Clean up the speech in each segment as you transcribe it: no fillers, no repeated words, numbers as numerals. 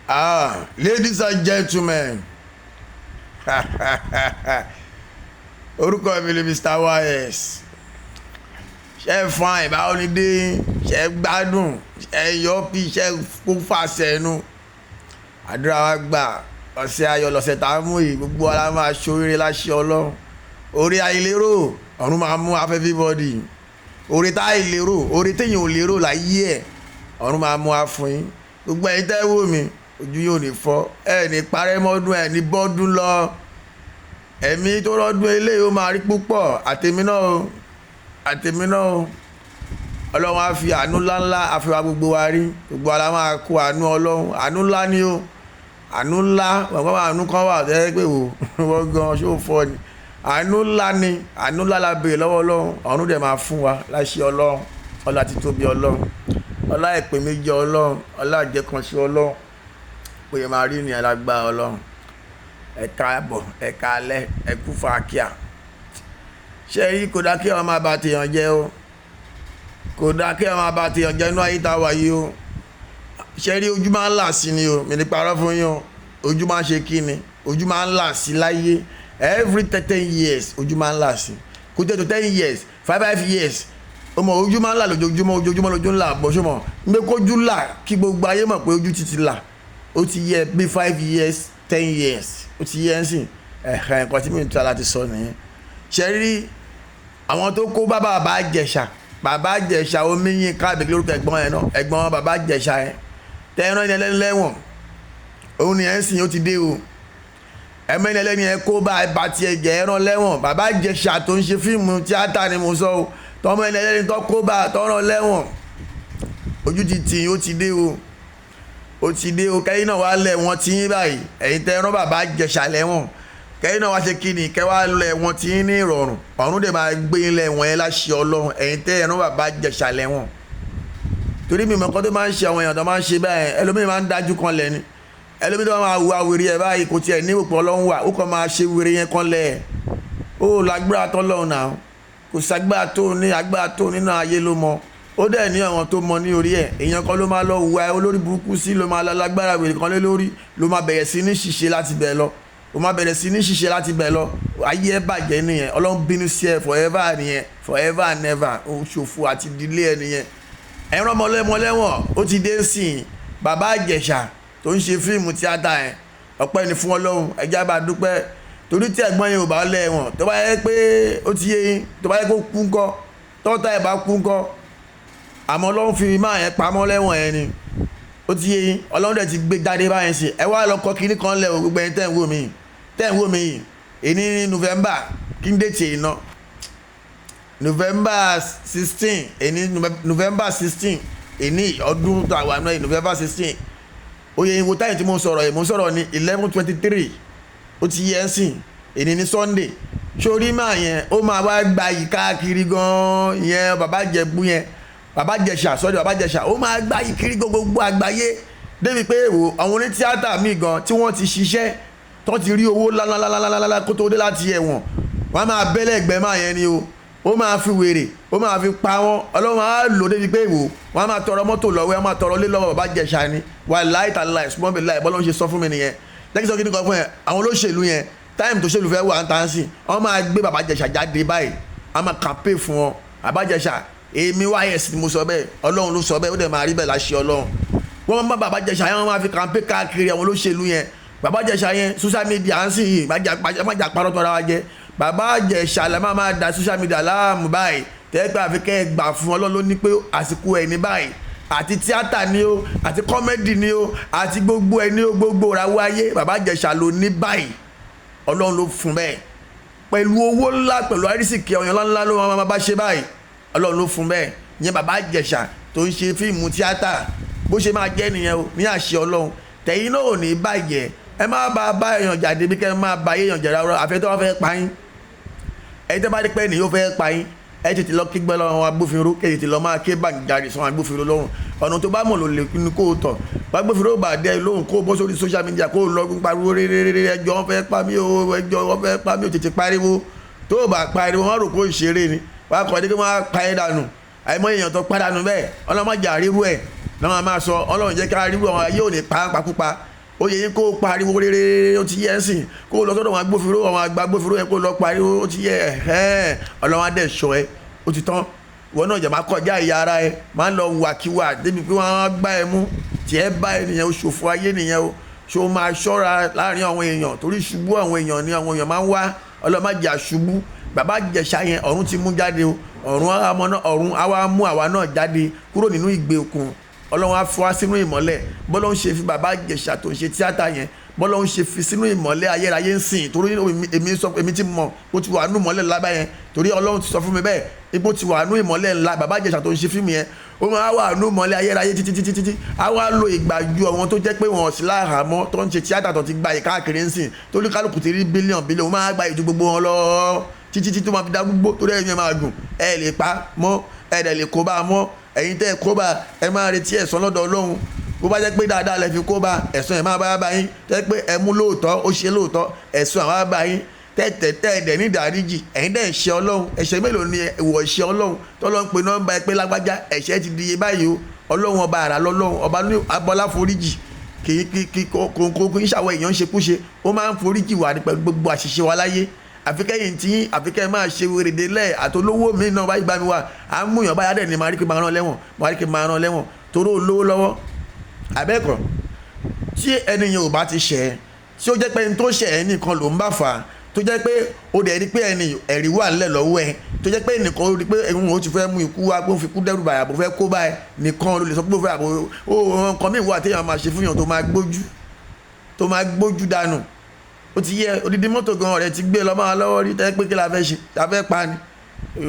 Ladies and gentlemen, orúkọ mi ni Mr. YS. Ṣé fine báwo ni dé? Ṣé gbádùn? Ṣé yọpí? Ṣé kó fàṣẹ nu? Àdúrà wa gbà ọ̀sẹ̀ ayọ̀ lọ́sẹ̀ tá a mú yìí, gbogbo wa la máa ṣoríire láṣẹ Ọlọ́run. Orí àìlérò ọ̀run máa mú afẹ́ everybody. Orí tá àìlérò, orí téèyàn ò lérò láyé ẹ̀, ọ̀run máa mú wa fún yín. Gbogbo ẹ̀yin tẹ́ wò mí, ojú yóò ní fọ́, ẹ̀ ní parẹ́ mọ́dún, ẹ̀ ní bọ́dún lọ. Ẹ̀mí tó rọ́dún eléyìí ó máa rí púpọ̀, àtèmi náà o. Ọlọ́run á fi àánú ńláńlá àfihàn gbogbo wa rí, gbogbo wa la máa kó àánú Ọlọ́run, àánú ńlá ni o, àánú ńlá, bàbá àánú kan wà tẹ́ pé wọ́n gan ṣó fọ́ ni, àánú ńlá ni, àánú ńlá la béèrè lọ́wọ́ Ọlọ́run, ọ̀run dẹ̀ máa fún wa láṣẹ Ọlọ́run, ọlá títóbi Ọlọ́run, ọlá ìpè méjì Ọlọ́run, ọlá ìjẹkànṣe Ọlọ́run, pé máa rí ní alágbára Ọlọ́run. Ẹ káàbọ̀, ẹ káalẹ́, ẹ kú fàákíà. Ṣé rí kò dá kí ọmọ máa bá tèèyàn jẹ́ o, kò dá kí ọmọ máa bá tèèyàn jẹ́ inú ayé tá a wà yìí o. Ṣé rí ojú máa ń là sí ni o, mi ní parọ́ fún yín o, ojú máa ń ṣe kí ni, ojú máa ń là sí láyé. Every 10 years ojú máa ń là sí, kò tẹ́ tó 10 years 5 years ọmọ ojú máa ń là lójoojúmọ́ lójú ńlá bọ́sùmọ̀ nígbà kójú là kí gbogbo ayé mọ̀ pé ojú ti là, ó ti yẹ bí 5 years 10 years ó ti yẹ ń sìn nǹkan tí mi ń tọ́ láti sọ nìyẹn. Ṣé rí àwọn tó kó bàbá Ìjẹ̀ṣà omi yín káàbìkì lórúkọ ẹ̀gbọ́n yẹn náà, ẹ̀gbọ́n bàbá Ìjẹ̀ṣà yẹn tẹ́ẹ̀rán ẹni ẹlẹ́ni lẹ́wọ̀n òun ni ẹ̀ ń sìn ó ti dé o. Ẹ̀mọ́ ẹni ẹlẹ́ni ẹ̀ kó bá tiẹ̀ jẹ́ ẹran lẹ́wọ̀n, bàbá Ìjẹ̀ṣà tó ń ṣe fíìmù tíátà ni mo sọ o, tọmọ ẹni ẹlẹ́ni tó kó bá tọ́ràn lẹ́wọ̀n ojú ti tì ó ti dé o, ó ti dé o. Kẹ́yìn náà wá lẹ̀ wọ́n ti yín báyìí, ẹ̀yin tẹ́ ẹran bàbá Ìjẹ̀ṣà lẹ́wọ̀n, kẹ́yìn náà wá ṣe kí ni, kẹ́ wá lẹ̀ wọ́n ti yín ní ìrọ̀rùn, ọ̀run dẹ̀ máa gbé ilẹ̀ wọ̀n yẹn láṣẹ Ọlọ́run, ẹ̀yin tẹ́ ẹran bàbá Ìjẹ̀ṣà lẹ́wọ̀n. Torí mi mọ̀ kọ́ tó máa ń ṣe àwọn èèyàn tó máa ń ṣe báyìí, ẹlòmíì máa ń dájú kan lẹ̀ ni, ẹlòmíì tó máa wù àwèrè ẹ̀ báyìí kò tiẹ̀ ní òpó Ọlọ́run wà, ó kàn máa ṣe wèrè yẹn kan lẹ̀, ó lágbára tọ́lọ́run náà, kò ságbára tó ní agbára tó nínú ayé ló mọ, ó dẹ̀ ní àwọn tó mọ ní orí ẹ̀, èèyàn kan ló máa lọ wà olórí burúkú sí, ló máa lágbára wèrè kan lé lórí, ló máa bẹ̀rẹ̀ sí ní ṣiṣẹ́ láti bẹ̀ lọ, ó máa bẹ̀rẹ̀ sí ní ṣiṣẹ́ láti bẹ̀ lọ, ayé ẹ̀ bàjẹ́ nìyẹn, Ọlọ́run bínú sí ẹ forever nìyẹn, forever and never, òṣòfò àti ìdílé ẹ nìyẹn. Ẹran ọmọlẹ́wọ̀n ó ti dé sìn, bàbá Ìjẹ̀ṣà tó ń ṣe fíìmù tíátà yẹn, ọpẹ́ ni fún Ọlọ́run, ẹjá bá dúpẹ́, torí tí ẹ̀gbọ́n yẹn ò bá lẹ́wọ̀n, tó bá yẹ pé ó ti yé yín, tó bá yẹ kó kú ńkọ́, tọ́ta ẹ̀ bá kú ńkọ́, àmọ́ Ọlọ́run fi máa yẹn pamọ́ lẹ́wọ̀n yẹn ni, ó ti yé yín, Ọlọ́run dẹ̀ ti gbé jáde báyẹn sí. Ẹ wá lọ kọ kinní kan lẹ̀ o, gbogbo ẹ̀yin tẹ́ ń wò mí yìí, èyí ní November kí n dé tiẹ̀ iná November 16, èyí November 16 èyí ọdún tó àwọn àná yìí November 16, oyè ìwò táyì tí mo sọ̀rọ̀ yìí mo sọ̀rọ̀ ní 11/23, ó ti yẹ ẹ́ sìn, èyí ní Sunday. Sórí máa yẹn ó máa wá gba yìí káàkiri gan-an yẹn, bàbá Ìjẹ̀bú yẹn, bàbá Ìjẹ̀ṣà ó máa gba yìí kiri gbogbo àgbáyé, débi pé wò àwọn oní tíátà míì gan tí wọ́n ti ṣiṣẹ́ tó ti rí owó lálálálálálá kó tó dé láti ẹ̀wọ̀n, wọ́n á máa bẹ́lẹ̀ ẹgbẹ́ máa yẹn ni o, ó máa fi wèrè, ó máa fi pa wọ́n, Ọlọ́run á lò débi pé wò wọ́n á máa tọrọ mọ́tò lọ́wọ́, wọ́n á máa tọrọ lé lọ́wọ́ bàbá Ìjẹ̀ṣà ni, wà láì small bill láì bọ́lá ń ṣe sọ fún mi nìyẹn. lẹ́kìsọ́ kí ni kan fún ẹ, àwọn olóṣèlú yẹn táìmù tó ṣèlú fẹ́ wà ń tàn sí, wọ́n máa gbé bàbá Ìjẹ̀ṣà jáde báyìí, wọ́n máa kàmpé fún wọn, bàbá Ìjẹ̀ṣà èmi YS ni mo sọ bẹ́ẹ̀, Ọlọ́run ló sọ bẹ́ẹ̀, ó dẹ̀ máa rí bẹ́ẹ̀ láṣẹ Ọlọ́run. Wọ́n máa bàbá Ìjẹ̀ṣà yẹn, wọ́n máa fi kàmpé káàkiri àwọn olóṣèlú yẹn, bàbá Ìjẹ̀ṣà yẹn social media ń sìn yìí, má jà parọ́ tọ́ra wa jẹ, bàbá Ìjẹ̀ṣà lẹ́ máa da social media láàmú báyìí, tẹ́gbà fi kẹ́ ẹ gbà fún Ọlọ́run ló ní pé àsìkò ẹ̀ ní báyìí, àti tíátà ni o, àti kọ́mẹ́dì ni o, àti gbogbo ẹ̀ ní o, gbogbo ìràwọ̀ ayé bàbá Ìjẹ̀ṣà ló ní báyìí, Ọlọ́run ló fún bẹ́ẹ̀, pẹ̀lú owó ńlá, pẹ̀lú àrísìkí ọ̀yàn ńlá ló máa bá ṣe báyìí, Ọlọ́run ló fún bẹ́ẹ̀. Ìyẹn bàbá Ìjẹ̀ṣà tó ń ṣe fíìmù tíátà, bó ṣe máa jẹ́ nìyẹn o, ní àṣẹ Ọlọ́run. Tẹ̀yin náà ò ní bàjẹ́, ẹ má bá èèyàn jáde bí kẹ́ ẹ má bá èèyàn jẹ̀rọ ọ̀rọ̀ àfẹ́ tó wọ́n fẹ́ pa yín, ẹ tẹ́ bá dé pẹ́ nìyó fẹ́ pa yín, ẹ tètè lọ kí gbẹ́lọ́ àwọn agbófinró, kẹ́ tètè lọ máa ké bàǹjarì sọ àwọn agbófinró lọ́rùn, ọ̀nà tó bá mọ̀ ló lè ní kó o tọ̀, agbófinró bá dé lóhùn kó o bọ́ sórí social media kó o lọ pariwo rere ẹjọ́ wọn fẹ́ pa mí o, ẹjọ́ wọn fẹ́ pa mí o, tètè pariwo, tó o bá pariwo wọn rò kó ìṣeré ni, wàá kọ́ ẹ́ dé kí wọ́n á pa ẹ́ dànù, àìmọ̀ èèyàn tó pàdánù bẹ́ẹ̀, ọlọ́mọdé àríwú ẹ̀ lọ́wọ́ máa sọ, Ọlọ́run jẹ́ ká ríwú àwọn ayé ò ní pa pakúpa, ó yẹ yín kó pariwo rere ó ti yẹ ẹ́ sìn kó lọ sọ́dọ̀ àwọn agbófinró àwọn àgbà agbófinró yẹn kó lọ pariwo ó ti yẹ ẹ̀ ọlọ́run á dẹ̀ ṣọ́ ẹ ó ti tán ìwọ náà jẹ̀ máa kọjá ìyá ara ẹ máa ń lọ wàkíwà débi pé wọ́n á gbá ẹ mú tiẹ̀ bá ẹ nìyẹn o ṣòfò ayé nìyẹn o ṣó máa ṣọ́ra láàrin àwọn èèyàn torí ṣubú àwọn èèyàn ni àwọn èèyàn máa ń wá ọlọ́run má jẹ́ àṣubú bàbá Ìjẹ̀ṣà yẹn ọ̀run ti mú jáde o ọ̀run á wá mú àwa náà jáde kúrò nínú ìgbèkùn ọlọ́run á fi wá sínú ìmọ́lẹ̀ bọ́lọ́run ṣe fi bàbá Ìjẹ̀ṣà tó ń ṣe tíátà yẹn bọ́lọ́run ṣe fi sínú ìmọ́lẹ̀ ayérayé ń sìn torí èmi ti mọ̀ ó ti wà nínú ìmọ́lẹ̀ ńlá báyẹn torí ọlọ́run ti sọ fún mi bẹ́ẹ̀ ipò ti wà nínú ìmọ́lẹ̀ ńlá bàbá Ìjẹ̀ṣà tó ń ṣe fíìmù yẹn ó máa wà nínú ìmọ́lẹ̀ ayérayé títí á wá lo ìgbà ju àwọn tó jẹ́ pé wọ́n sì láhàámọ́ tó ń ṣe tíátà tó ti gba ìkáàkiri ń sìn torí kálukú ti rí bílíọ̀nù ó máa gba ìjú gbogbo wọn lọ títí tó máa fi dá gbogbo torí ẹ̀yin máa gùn ẹ lè pa mọ́ ẹ dẹ̀ lè kó bá mọ́ ẹ̀yin tẹ́ ẹ kó bá ẹ máa retí ẹ̀san lọ́dọ̀ Ọlọ́run bó bá jẹ́ pé dáadáa lẹ fi kó bá ẹ̀san ẹ̀ máa bá yín tẹ́ pé ẹ mú lóòótọ́ ó ṣe lóòótọ́ ẹ̀san àwọn bá yín tẹ́tẹ̀tẹ́ ẹ̀dẹ̀ ní ìdáríjì ẹ̀yin dẹ̀ ṣe Ọlọ́run ẹ̀ṣẹ̀ mélòó ni ìwọ̀ ṣe Ọlọ́run tọ́lọ́ ń pe nọ́mbà ẹ pé lágbájá ẹ̀ṣẹ̀ ti di iye báyìí o Ọlọ́run ọba àrà lọ́lọ́run ọba ní abọ́lá foríjì kì í ṣàwọ̀ èèyàn ṣekúṣe ó máa ń foríjì wà ní pẹ̀lú gbogbo àṣìṣe wa láyé àfikẹ́yìn tí àfikẹ́ máa ṣe wèrèdè lẹ̀ àtolówó mi náà báyìí gbá mi wá à ń múyàn báyà dẹ̀ ni màá rí kí máa rán lẹ́wọ̀n toró olówó lọ́wọ́ àbẹ́ẹ̀kọ́ tí ẹnìyàn ò bá ti ṣẹ̀ tí ó jẹ́ pé ẹni tó ṣẹ̀ ẹ́ nìkan ló ń bá fà á tó jẹ́ pé ó dẹ̀ rí pé ẹ̀rí wà nílẹ̀ lọ́wọ́ ẹ tó jẹ́ pé ẹnìkan ó rí pé ẹ̀hún ó ti fẹ́ mú ikú wá pé ó fi kú dẹ́rù bàyà bó fẹ́ kó báyìí nìkan ló lè sọ pé ó fẹ́ àbò ó nǹkan mìíràn wà téèyàn máa ṣe fún yàn tó máa gbójú dànù ó ti yẹ odidi mọ́tò gan ọ̀rẹ́ ti gbé lọ́mọ́ lọ́wọ́ rí tẹ́ pé kí la fẹ́ ṣe la fẹ́ pa ni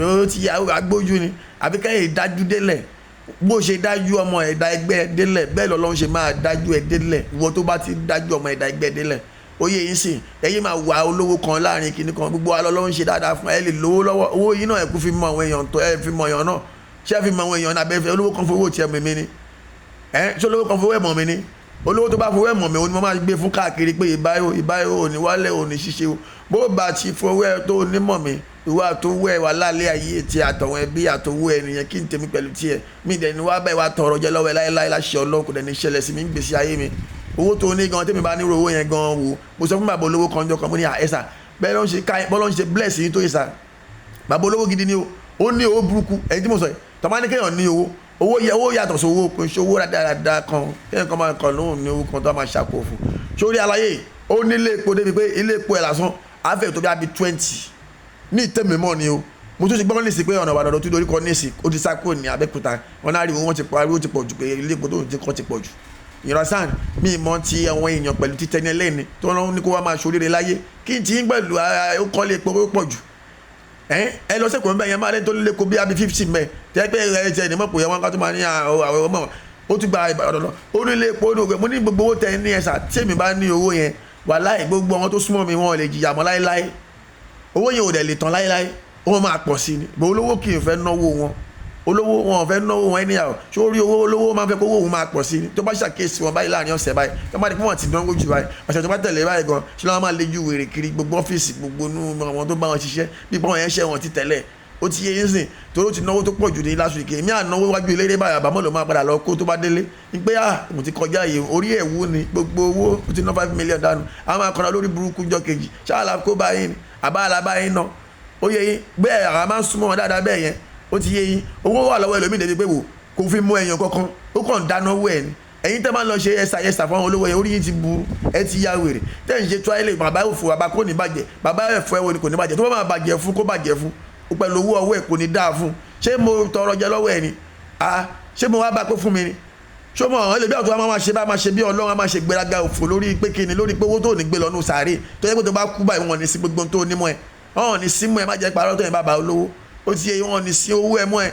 ó ti yà agbójú ni àbí kẹ́yìn dájú délẹ̀ bó ṣe dájú ọmọ ẹ̀dá ẹgbẹ́ délẹ̀ bẹ́ẹ̀ lọ́lọ́run ṣe máa dájú ẹ délẹ̀ ìwọ tó bá ti dájú ọmọ ẹ̀dá ẹgbẹ́ délẹ̀ ó yẹ yín sìn ẹ̀yin máa wà olówó kan láàrin kìnnì kan gbogbo wa lọ́lọ́run ṣe dáadáa fún ẹ lè lówó lọ́wọ́ owó yìí náà ẹ kú fi mọ àwọn èèyàn tó ẹ fi mọ èèyàn náà ṣé ẹ fi mọ àwọn èèyàn náà abẹ́fẹ́ olówó kan fowó tiẹ̀ mọ̀ mi ni ṣé olówó kan fowó ẹ̀ mọ̀ mi ni olówó tó bá fowó ẹ̀ mọ̀ mi òun ni mo máa gbé fún káàkiri pé ìbáyò òní wálẹ̀ òní ṣíṣe o bó bá ti fowó ẹ̀ tó onímọ̀ mi ìwà àtòwò ẹ̀ wà lálẹ́ ayé ti àtọ̀wọ̀n ẹbí àtòwò ẹ̀ nìyẹn kí n tèmi pẹ̀lú tiẹ̀ mi dẹ̀ ni wá bá ìwà tọrọ jẹ lọ́wọ́ ẹ̀ láéláé láṣẹ Ọlọ́run kò dẹ̀ ní ṣẹlẹ̀ sí mi ń gbèsè ayé mi owó tó ní gan tèmi bá nírò owó yẹn gan wò mo sọ fún bàbá olówó kan jọ kan mo ní ẹ̀sà bẹ́ẹ̀ ló ń ṣe bọ́lọ́ ń ṣe bless yín tó ẹ̀sà bàbá olówó gidi ni ó ní owó burúkú ẹ̀yin tí mo sọ yìí tọ́mọ́ ní kéèyàn ní owó yàtọ̀ sí owó kò ṣe owó dáadáa kan kéèyàn kan máa kàn lóhùn ní owó kan tó máa ṣàkó fún sórí aláyé ó ní ilé epo débi pé ilé epo ẹ̀ lásán àfẹ́ tó bí i 20 ní ìtẹ́mẹ̀mọ́ ni o mo tún ti gbọ́ ní ìsìn pé ọ̀nà ìbàdàn tó dorí kọ ní ìsìn ó ti sá kúrò ní Abẹ́òkúta wọn náà rí wọn ti parí ó ti pọ̀ jù pé ilé epo tó ti kọ́ ti pọ̀ jù ìrọ̀sán mi mọ́ ti àwọn èèyàn pẹ̀lú títẹ́ ní ẹlẹ́ni tó lọ́wọ́ ní kó wá máa ṣoríire láyé kí n ti ń pẹ̀lú ó kọ́ lé epo ó pọ̀ jù ẹ lọ sẹ́kọ̀ọ́ mbẹ́ yẹn máa lẹ́ni tó lé epo bí i 50 mẹ́ tẹ́ pé ẹ ti ẹni mọ̀ pé wọn ká tó máa ní àwọn ọmọ ó tún gba ìbàdàn lọ ó ní ilé epo ní ògbẹ́ mo ní gbogbo owó tẹ ní ẹ̀sà tí èmi bá ní owó yẹn wàláhì gbogbo àwọn tó súnmọ́ mi wọn ò lè jìyà mọ́ láéláé owó yẹn ò dẹ̀ lè tán láéláé wọ́n máa pọ̀ sí ni bó olówó kì í fẹ́ náwó wọn olówó wọn ò fẹ́ náwó wọn anyhow ṣó rí owó olówó máa fẹ́ kó owó òun máa pọ̀ sí ni tó bá ṣàkíyèsí wọn báyìí láàrin ọ̀sẹ̀ báyìí tó bá di pé wọ́n ti dánwó jù báyìí ọ̀sẹ̀ tó bá tẹ̀lé báyìí gan ṣé lọ́wọ́ máa lejú wèrè kiri gbogbo ọ́fíìsì gbogbo inú àwọn tó bá wọn ṣiṣẹ́ bí pọ́n yẹn ṣẹ́ wọn ti tẹ̀lé ó ti yé yín sìn torí ó ti náwó tó pọ̀ jù ní last week èmi ànáwó wájú eléré báyìí àbámọ́ ló máa padà lọ kó tó bá délé ní pé mo ti kọjá yìí orí ẹ̀ wú ni gbogbo owó ó ti ná 5 million dànù àwọn akọ̀nà lórí burúkú jọ kejì ṣáàlà kó báyìí ni àbá alábáyìí náà ó yẹ yín bẹ́ẹ̀ àwọn máa ń súnmọ́ wọn dáadáa bẹ́ẹ̀ yẹn ó ti yé yín owó wà lọ́wọ́ ẹlòmíì débi pé wò kò fi mú ẹyàn kankan ó kàn dáná owó ẹ̀ ni ẹ̀yin tẹ́ máa ń lọ ṣe ẹ̀sà fún àwọn olówó yẹn orí yín ti burú ẹ ti ya wèrè tẹ́ ń ṣe tíwáìlì bàbá òfò bàbá kò ní bàjẹ́ bàbá ẹ̀fọ́ ẹ̀wọ̀ ni kò ní bàjẹ́ tó bá máa bàjẹ́ fún kó bàjẹ́ fún ó pẹ̀lú owó ọwọ́ ẹ̀ kò ní dáa fún ṣé mo tọrọ jẹ lọ́wọ́ ẹ̀ ni ṣé mo wá bá pé fún mi ni ṣé mo àwọn ẹlẹ́bí àtúwá máa ṣe bí Ọlọ́run máa ṣe gbéraga òfò lórí pé kíni lórí pé owó tó ní gbé lọ́nù sàárè tó yẹ pé tó bá kú báyìí wọn ní sí gbogbo tó nímọ̀ ẹ̀ wọn ní sí mú ẹ má jẹ́ parọ́ tó yẹn bàbá olówó ó ti yẹ wọn ní sí owó ẹ mọ́ ẹ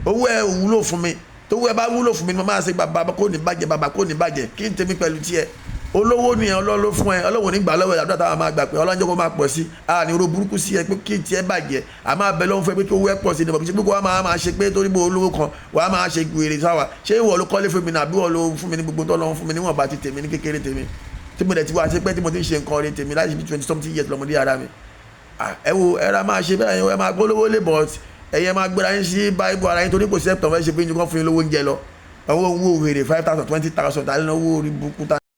owó ẹ wúlò fún mi tó owó ẹ bá wúlò fún mi ni mo máa ṣe bàbá kò ní bàjẹ́ bàbá kò ní bàjẹ́ kí n tèmi pẹ̀lú tiẹ̀ olówó ni Ọlọ́run ló fún ẹ Ọlọ́run ní gbà lọ́wọ́ ẹ̀ àdúrà táwọn máa gbà pé Ọlọ́run jẹ́ kó máa pọ̀ sí ní oró burúkú sí ẹ pé kí tiẹ̀ bàjẹ́ a máa bẹ lọ́wọ́ fún ẹ pé kí owó ẹ pọ̀ sí ìdìbò kí gbogbo wa máa ṣe pé torí bó olówó kan wà á máa ṣe gbèrè sáwà ṣé ìwọ ló kọ́lé fún mi nàbí ìwọ ló fún mi ní gbogbo tó lọ́wọ́ fún mi níwọ̀n bá ti tèmi ní kékeré tèmi tí mo dẹ̀ ti wá sí pé tí mo ti ń ṣe nǹkan rẹ tèmi láti bí 20 something years lọ́mọdé ara mi ẹ wo ẹra máa ṣe bẹ́ẹ̀ ẹ máa gbólówó lè bọ̀ ẹ̀yẹ máa gbéra yín sí báíbù ara yín torí kò sẹ́pítọ̀ fẹ́ ṣe pé yín kan fún yín lówó oúnjẹ lọ owó wèrè 5,000 20,000 tàbí owó orí burúkú